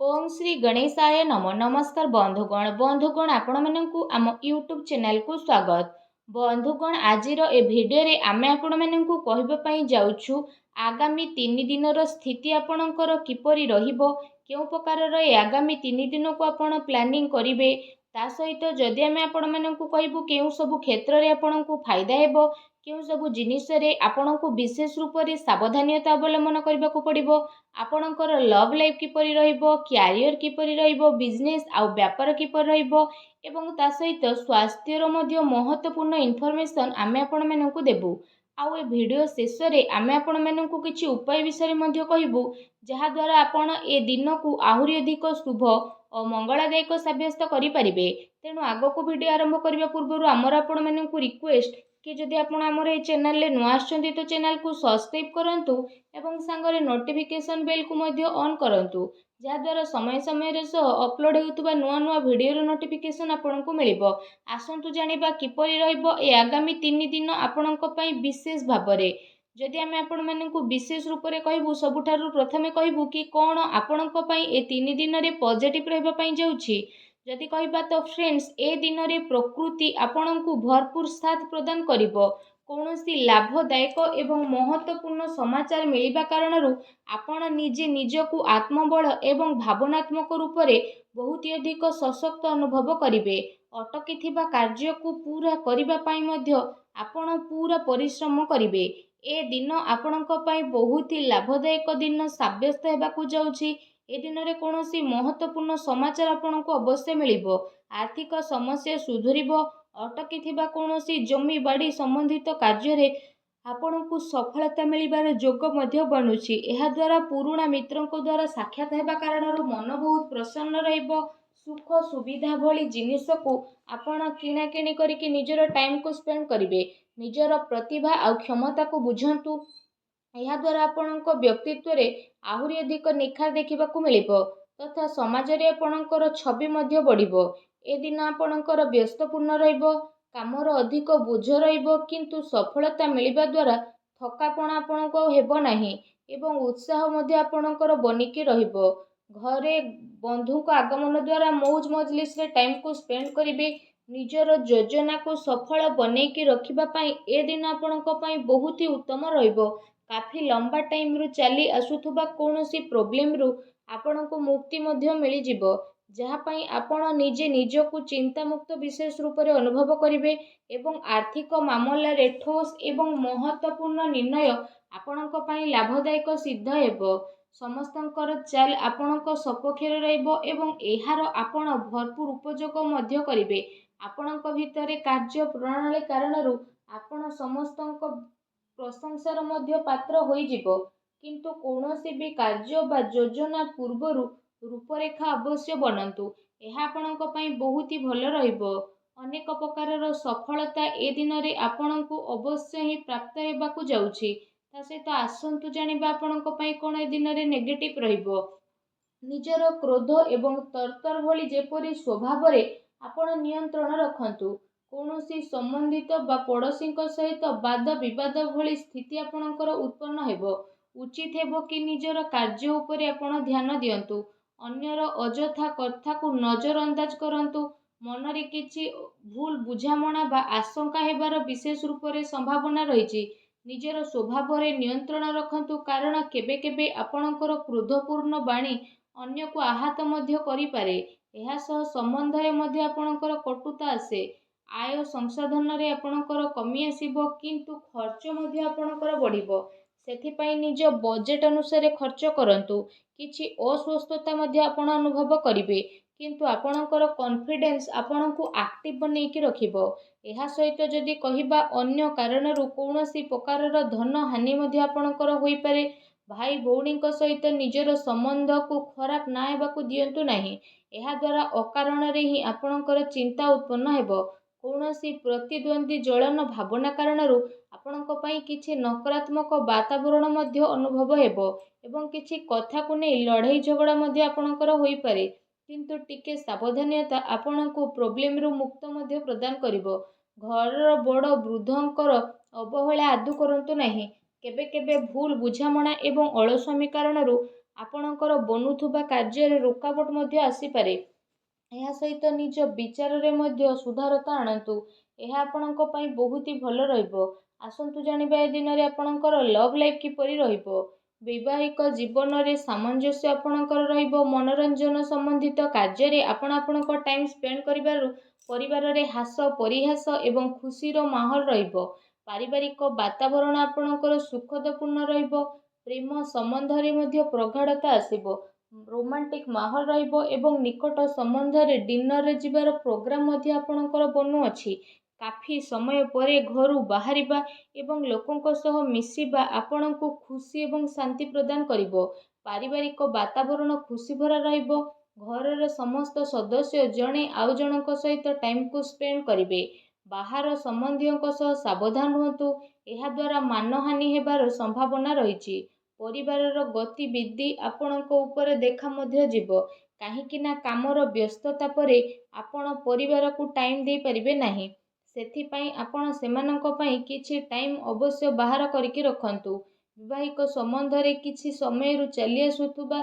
ओम श्री गणेशाय नम नमस्कार बंधुगण आपण मानकु आम यूट्यूब चैनल को स्वागत। बंधुगण आजिर ए भिडियो रे आमे आपण मानकु कहबा पई जाउछु आगामी 3 दिनर स्थिति आपणकर किपरि रहिबो, केउ प्रकार ए आगामी 3 दिन को आपण प्लानिंग करिवे, ता सहित जदि आमे आपण मानकु कहबु केउ सब क्षेत्र रे आपणकु फायदा हेबो, केउ सब जिनिस रे आपणकु विशेष रूप रे सावधानता अवलंबन करबाकू पड़िबो, आपणकर लव लाइफ किपरि रहिबो, क्यारियर किपरि रहिबो, बिजनेस आउ व्यापार किपरि रहिबो एवं ता सहित स्वास्थ्यर मध्य महत्वपूर्ण इनफॉरमेशन आमे आपण मानकु देबु। आउ ए वीडियो शेष रे आमे आपण मानकु किछि उपाय विषय मध्य कहिबु, जहा द्वारा आपण ए दिन को आहुरी अधिक शुभ और मंगलदायक सब्यस्त करि परिबे। तेणु आगो को वीडियो आरंभ करबा पूर्व आमर आपण मानकु रिक्वेस्ट कि जदि आपण आमर ए चैनल ले नुआ आछंती तो चैनल को सब्सक्राइब करंतु एवं सांगरे नोटिफिकेशन बेल को मध्य ऑन करंतु, जहा द्वारा समय समय रे सो अपलोड हेउतबा नुआ नुआ वीडियो रो नोटिफिकेशन आपनकु मिलिबो। आसंतु जानिबा किपरि रहइबो ए आगामी 3 दिन आपनक पई विशेष भाबरे। जदि आमे आपण मानकु विशेष रूप रे कहबु, सबुठारु प्रथमे कहबु कि कोन आपनक पई ए 3 दिन रे पॉजिटिव रहबा पई जाउछि। जदि कहबा तो फ्रेंड्स, ए दिन रे प्रकृति आपनकु भरपूर साथ प्रदान करिबो। कौनसी लाभदायक एवं महत्वपूर्ण समाचार मिलिबा कारणरू आपण निजे निजकु आत्मबल एवं भावनात्मक रूप से बहुत अधिक सशक्त अनुभव करिवे। अटकी थिबा कार्य को पूरा करिबा पई मध्य आपण पूरा परिश्रम करिवे। ए दिन आपणक पई बहुत ही लाभदायक दिन साब्यस्त हेबाकू जाउछि। ए दिन रे कौनसी महत्वपूर्ण समाचार आपणको अवश्य मिलिबो। आर्थिक समस्या सुधुरिबो। अटकी थिबा कौनसी जमी बाड़ी संबंधित कार्य रे आपणको सफलता मिलिबार जोग मध्य बनुछि। एहा द्वारा पुराणा मित्रंको द्वारा साक्षात हेबा कारणरू मन बहुत प्रसन्न रहिबो। सुख सुविधा भली जिनिस को आपण किणा किणी करिके निजर टाइम को स्पेंड करिवे। निजर प्रतिभा आ क्षमता को बुझंतु। एहा द्वारा आपणको व्यक्तित्व रे आहुरी अधिक निखार देखिबाकू मिलिबो तथा समाज रे आपणकर छवि मध्य बढ़िबो। ए दिन आपणकर व्यस्तपूर्ण रहिबो, कामर अधिक बोझ रहिबो, किंतु सफलता मिलिबा द्वारा थकापण आपणको हेबो नाही एवं उत्साह मध्य आपणकर बनिकी रहिबो। घरे बंधु को आगमन द्वारा मौज मजलिस रे टाइम को स्पेंड करिवे। निजर योजना को सफल बनेकी रखिबा पई ए दिन आपणको पई बहुत ही उत्तम रहिबो। काफी लंबा टाइम रु चली आसुथुबा कौनसी प्रॉब्लम रु आपणको मुक्ति मध्य मिली जिवो, जहा पई आपण निजे निजकु चिंता मुक्त विशेष रूप रे अनुभव करिवे एवं आर्थिक मामला रे ठोस एवं महत्वपूर्ण निर्णय आपणक पई लाभदायक सिद्ध हेबो। समस्तंकर चाल आपणक सपक्षरे रहइबो एवं एहार आपण भरपूर उपयोग मध्य करिवे। आपणक भितरे कार्य प्रणाली कारणरू आपण समस्तंक प्रशंसार मध्य पात्र होई जिवो, किंतु कौनसी भी कार्य बा योजना पूर्वरु रूपरेखा अवश्य बनंतु। एहा आपणक पई बहुत ही भल रहिबो। अनेक प्रकारर सफलता ए दिन रे आपणकु अवश्य ही प्राप्त हेबाकू जाउछि। ता सहित आसंतु जानिबा आपणक पई कोन ए दिन रे नेगेटिव रहिबो। निजर क्रोध एवं तरतर भली जेपरि स्वभाव रे आपण नियंत्रण रखंतु। कौनसी संबंधित बा पड़ोसी सहित वाद विवाद भली स्थिति आपणकर उत्पन्न हेबो। उचित हेबो कि निजर कार्य उपरे आपण ध्यान दियंतु। अन्यर अजथा कथा को नजर अंदाज करंतु। मन रे किछि भूल बुझामणा बा आशंका हेबार विशेष रूप रे संभावना रहिछि। निजर स्वभाव रे नियंत्रण रखंतु, कारण केबे केबे आपणकर क्रोधपूर्ण बाणी अन्य को आहत मध्य करि पारे। एहा सह संबंध रे मध्य आपणकर कटुता आसे। आय संसाधन रे आपणकर कमी आसीबो, किंतु खर्च मध्य आपणकर बढ़िबो। सेथिपाई निज बजेट अनुसार खर्च करंतु। किछि अस्वस्थता मध्य आपण अनुभव करिवे, किंतु आपणकर कॉन्फिडेंस आपणकु एक्टिव बनेकी रखिबो। एहा सहित जदि कहिबा अन्य कारणरू कौनसी प्रकारर धन हानि मध्य आपणकर होई पारे। भाई भौणी सहित निजर संबंध को खराब ना हेबाकू दियंतु नाही। एहा द्वारा अकारण रे ही आपणकर चिंता उत्पन्न हेबो। कौनसी प्रतिद्वंदी जलन भावना कारणरू आपणक पई किछि नकारात्मक वातावरण मध्य अनुभव हेबो एवं किछि कथा को नै लड़ाई झगड़ा मध्य आपणकर होई पारे, किंतु टिके सावधानता आपणको प्रॉब्लम रु मुक्त मध्य प्रदान करिवो। घर बड़ वृद्धंकर अवहेला आदु करंतु नाही। केबे केबे भूल बुझामणा एवं अलस्वामी कारणरू ଆପଣଙ୍କର ବନୁଥିବା କାର୍ଯ୍ୟରେ ରୋକାବଟ ମଧ୍ୟ ଆସିପାରେ। ଏହା ସହିତ ନିଜ ବିଚାରରେ ମଧ୍ୟ ସୁଧାରତା ଆଣନ୍ତୁ। ଏହା ଆପଣଙ୍କ ପାଇଁ ବହୁତ ହି ଭଲ ରହିବ। ଆସନ୍ତୁ ଜାଣିବା ଏ ଦିନରେ ଆପଣଙ୍କର ଲଭ୍ ଲାଇଫ୍ କିପରି ରହିବ। ବୈବାହିକ ଜୀବନରେ ସାମଞ୍ଜସ୍ୟ ଆପଣଙ୍କର ରହିବ। ମନୋରଞ୍ଜନ ସମ୍ବନ୍ଧିତ କାର୍ଯ୍ୟରେ ଆପଣ ଆପଣଙ୍କ ଟାଇମ୍ ସ୍ପେଣ୍ଡ କରିବାରୁ ପରିବାରରେ ହାସ ପରିହାସ ଏବଂ ଖୁସିର ମାହୋଲ ରହିବ। ପାରିବାରିକ ବାତାବରଣ ଆପଣଙ୍କର ସୁଖଦପୂର୍ଣ୍ଣ ରହିବ। ପ୍ରେମ ସମ୍ବନ୍ଧରେ ମଧ୍ୟ ପ୍ରଗାଢ଼ତା ଆସିବ। ରୋମାଣ୍ଟିକ ମାହୋଲ ରହିବ ଏବଂ ନିକଟ ସମ୍ବନ୍ଧରେ ଡିନରରେ ଯିବାର ପ୍ରୋଗ୍ରାମ ମଧ୍ୟ ଆପଣଙ୍କର ବନୁଅଛି। କାଫି ସମୟ ପରେ ଘରୁ ବାହାରିବା ଏବଂ ଲୋକଙ୍କ ସହ ମିଶିବା ଆପଣଙ୍କୁ ଖୁସି ଏବଂ ଶାନ୍ତି ପ୍ରଦାନ କରିବ। ପାରିବାରିକ ବାତାବରଣ ଖୁସି ଭରା ରହିବ। ଘରର ସମସ୍ତ ସଦସ୍ୟ ଜଣେ ଆଉ ଜଣଙ୍କ ସହିତ ଟାଇମକୁ ସ୍ପେଣ୍ଡ କରିବେ। ବାହାର ସମ୍ବନ୍ଧୀୟଙ୍କ ସହ ସାବଧାନ ରୁହନ୍ତୁ। ଏହାଦ୍ୱାରା ମାନହାନି ହେବାର ସମ୍ଭାବନା ରହିଛି। ପରିବାରର ଗତିବିଧି ଆପଣଙ୍କ ଉପରେ ଦେଖା ମଧ୍ୟ ଯିବ। କାହିଁକି ନା କାମର ବ୍ୟସ୍ତତା ପରେ ଆପଣ ପରିବାରକୁ ଟାଇମ୍ ଦେଇପାରିବେ ନାହିଁ। ସେଥିପାଇଁ ଆପଣ ସେମାନଙ୍କ ପାଇଁ କିଛି ଟାଇମ୍ ଅବଶ୍ୟ ବାହାର କରିକି ରଖନ୍ତୁ। ବୈବାହିକ ସମ୍ବନ୍ଧରେ କିଛି ସମୟରୁ ଚାଲି ଆସୁଥିବା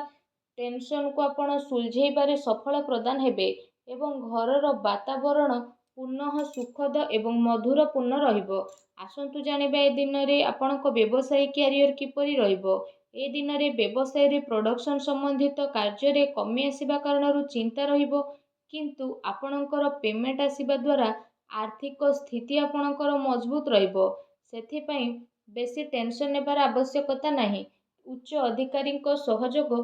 ଟେନସନକୁ ଆପଣ ସୁଲଝେଇବାରେ ସଫଳ ପ୍ରଦାନ ହେବେ ଏବଂ ଘରର ବାତାବରଣ ପୁନଃ ସୁଖଦ ଏବଂ ମଧୁରପୂର୍ଣ୍ଣ ରହିବ। ଆସନ୍ତୁ ଜାଣିବା ଏ ଦିନରେ ଆପଣଙ୍କ ବ୍ୟବସାୟିକ କ୍ୟାରିୟର କିପରି ରହିବ। ଏ ଦିନରେ ବ୍ୟବସାୟରେ ପ୍ରଡକ୍ସନ ସମ୍ବନ୍ଧିତ କାର୍ଯ୍ୟରେ କମି ଆସିବା କାରଣରୁ ଚିନ୍ତା ରହିବ, କିନ୍ତୁ ଆପଣଙ୍କର ପେମେଣ୍ଟ ଆସିବା ଦ୍ୱାରା ଆର୍ଥିକ ସ୍ଥିତି ଆପଣଙ୍କର ମଜବୁତ ରହିବ। ସେଥିପାଇଁ ବେଶୀ ଟେନସନ ନେବାର ଆବଶ୍ୟକତା ନାହିଁ। ଉଚ୍ଚ ଅଧିକାରୀଙ୍କ ସହଯୋଗ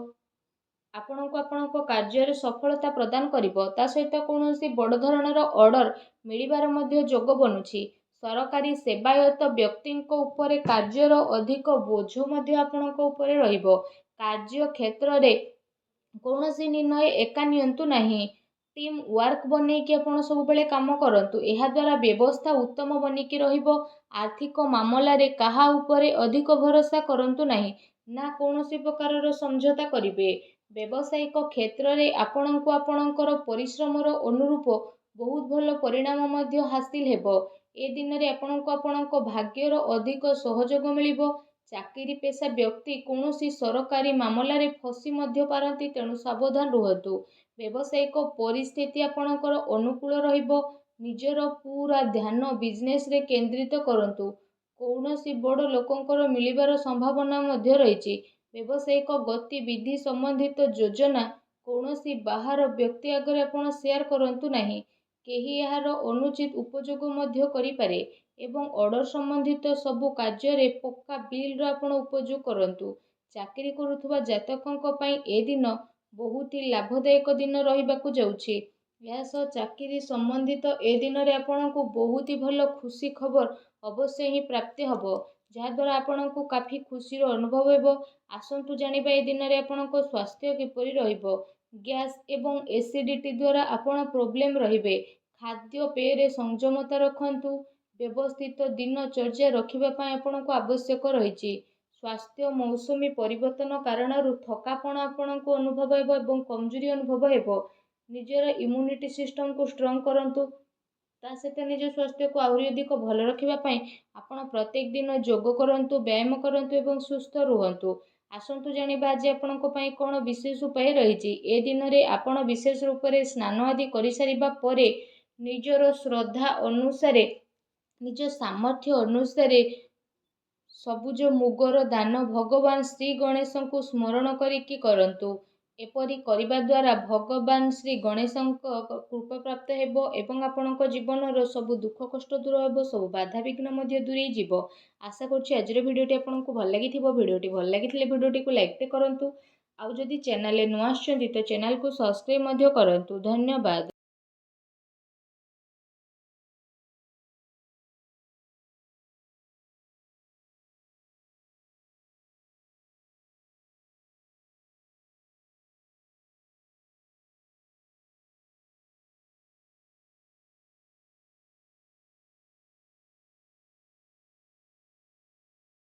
ଆପଣଙ୍କୁ ଆପଣଙ୍କ କାର୍ଯ୍ୟରେ ସଫଳତା ପ୍ରଦାନ କରିବ। ତା ସହିତ କୌଣସି ବଡ଼ ଧରଣର ଅର୍ଡର ମିଳିବାର ମଧ୍ୟ ଯୋଗ ବନୁଛି। ସରକାରୀ ସେବାୟତ ବ୍ୟକ୍ତିଙ୍କ ଉପରେ କାର୍ଯ୍ୟର ଅଧିକ ବୋଝ ମଧ୍ୟ ଆପଣଙ୍କ ଉପରେ ରହିବ। କାର୍ଯ୍ୟ କ୍ଷେତ୍ରରେ କୌଣସି ନିର୍ଣ୍ଣୟ ଏକା ନିଅନ୍ତୁ ନାହିଁ। ଟିମ୍ ୱାର୍କ ବନେଇକି ଆପଣ ସବୁବେଳେ କାମ କରନ୍ତୁ। ଏହାଦ୍ୱାରା ବ୍ୟବସ୍ଥା ଉତ୍ତମ ବନିକି ରହିବ। ଆର୍ଥିକ ମାମଲାରେ କାହା ଉପରେ ଅଧିକ ଭରସା କରନ୍ତୁ ନାହିଁ, ନା କୌଣସି ପ୍ରକାରର ସମଝୋତା କରିବେ। ବ୍ୟବସାୟିକ କ୍ଷେତ୍ରରେ ଆପଣଙ୍କୁ ଆପଣଙ୍କର ପରିଶ୍ରମର ଅନୁରୂପ ବହୁତ ଭଲ ପରିଣାମ ମଧ୍ୟ ହାସିଲ ହେବ। ଏ ଦିନରେ ଆପଣଙ୍କୁ ଆପଣଙ୍କ ଭାଗ୍ୟର ଅଧିକ ସହଯୋଗ ମିଳିବ। ଚାକିରି ପେଶା ବ୍ୟକ୍ତି କୌଣସି ସରକାରୀ ମାମଲାରେ ଫସି ମଧ୍ୟ ପାରନ୍ତି, ତେଣୁ ସାବଧାନ ରୁହନ୍ତୁ। ବ୍ୟବସାୟିକ ପରିସ୍ଥିତି ଆପଣଙ୍କର ଅନୁକୂଳ ରହିବ। ନିଜର ପୁରା ଧ୍ୟାନ ବିଜନେସରେ କେନ୍ଦ୍ରିତ କରନ୍ତୁ। କୌଣସି ବଡ଼ ଲୋକଙ୍କର ମିଳିବାର ସମ୍ଭାବନା ମଧ୍ୟ ରହିଛି। ବ୍ୟବସାୟିକ ଗତିବିଧି ସମ୍ବନ୍ଧିତ ଯୋଜନା କୌଣସି ବାହାର ବ୍ୟକ୍ତି ଆଗରେ ଆପଣ ସେୟାର କରନ୍ତୁ ନାହିଁ। କେହି ଏହାର ଅନୁଚିତ ଉପଯୋଗ ମଧ୍ୟ କରିପାରେ ଏବଂ ଅର୍ଡର ସମ୍ବନ୍ଧିତ ସବୁ କାର୍ଯ୍ୟରେ ପକ୍କା ବିଲ୍ର ଆପଣ ଉପଯୋଗ କରନ୍ତୁ। ଚାକିରି କରୁଥିବା ଜାତକଙ୍କ ପାଇଁ ଏ ଦିନ ବହୁତ ହି ଲାଭଦାୟକ ଦିନ ରହିବାକୁ ଯାଉଛି। ଏହା ସହ ଚାକିରି ସମ୍ବନ୍ଧିତ ଏ ଦିନରେ ଆପଣଙ୍କୁ ବହୁତ ହି ଭଲ ଖୁସି ଖବର ଅବଶ୍ୟ ହିଁ ପ୍ରାପ୍ତି ହେବ, ଯାହାଦ୍ୱାରା ଆପଣଙ୍କୁ କାଫି ଖୁସିର ଅନୁଭବ ହେବ। ଆସନ୍ତୁ ଜାଣିବା ଏ ଦିନରେ ଆପଣଙ୍କ ସ୍ୱାସ୍ଥ୍ୟ କିପରି ରହିବ। ଗ୍ୟାସ୍ ଏବଂ ଏସିଡିଟି ଦ୍ୱାରା ଆପଣ ପ୍ରୋବ୍ଲେମ ରହିବେ। ଖାଦ୍ୟପେୟରେ ସଂଯମତା ରଖନ୍ତୁ। ବ୍ୟବସ୍ଥିତ ଦିନଚର୍ଯ୍ୟା ରଖିବା ପାଇଁ ଆପଣଙ୍କୁ ଆବଶ୍ୟକ ରହିଛି। ସ୍ୱାସ୍ଥ୍ୟ ମୌସୁମୀ ପରିବର୍ତ୍ତନ କାରଣରୁ ଥକାପଣ ଆପଣଙ୍କୁ ଅନୁଭବ ହେବ ଏବଂ କମଜୋରି ଅନୁଭବ ହେବ। ନିଜର ଇମ୍ୟୁନିଟି ସିଷ୍ଟମକୁ ଷ୍ଟ୍ରଙ୍ଗ କରନ୍ତୁ। ତା ସହିତ ନିଜ ସ୍ୱାସ୍ଥ୍ୟକୁ ଆହୁରି ଅଧିକ ଭଲ ରଖିବା ପାଇଁ ଆପଣ ପ୍ରତ୍ୟେକ ଦିନ ଯୋଗ କରନ୍ତୁ, ବ୍ୟାୟାମ କରନ୍ତୁ ଏବଂ ସୁସ୍ଥ ରୁହନ୍ତୁ। ଆସନ୍ତୁ ଜାଣିବା ଆଜି ଆପଣଙ୍କ ପାଇଁ କ'ଣ ବିଶେଷ ଉପାୟ ରହିଛି। ଏ ଦିନରେ ଆପଣ ବିଶେଷ ରୂପରେ ସ୍ନାନ ଆଦି କରିସାରିବା ପରେ ନିଜର ଶ୍ରଦ୍ଧା ଅନୁସାରେ, ନିଜ ସାମର୍ଥ୍ୟ ଅନୁସାରେ ସବୁଜ ମୁଗର ଦାନ ଭଗବାନ ଶ୍ରୀ ଗଣେଶଙ୍କୁ ସ୍ମରଣ କରିକି କରନ୍ତୁ। ଏପରି କରିବା ଦ୍ୱାରା ଭଗବାନ ଶ୍ରୀ ଗଣେଶଙ୍କ କୃପା ପ୍ରାପ୍ତ ହେବ ଏବଂ ଆପଣଙ୍କ ଜୀବନର ସବୁ ଦୁଃଖ କଷ୍ଟ ଦୂର ହେବ, ସବୁ ବାଧାବିଘ୍ନ ମଧ୍ୟ ଦୂରେଇ ଯିବ। ଆଶା କରୁଛି ଆଜିର ଭିଡ଼ିଓଟି ଆପଣଙ୍କୁ ଭଲ ଲାଗିଥିବ। ଭିଡ଼ିଓଟି ଭଲ ଲାଗିଥିଲେ ଭିଡ଼ିଓଟିକୁ ଲାଇକ୍ କରନ୍ତୁ। ଆଉ ଯଦି ଚ୍ୟାନେଲରେ ନୂଆ ଆସିଛନ୍ତି ତ ଚ୍ୟାନେଲକୁ ସବସ୍କ୍ରାଇବ୍ ମଧ୍ୟ କରନ୍ତୁ। ଧନ୍ୟବାଦ।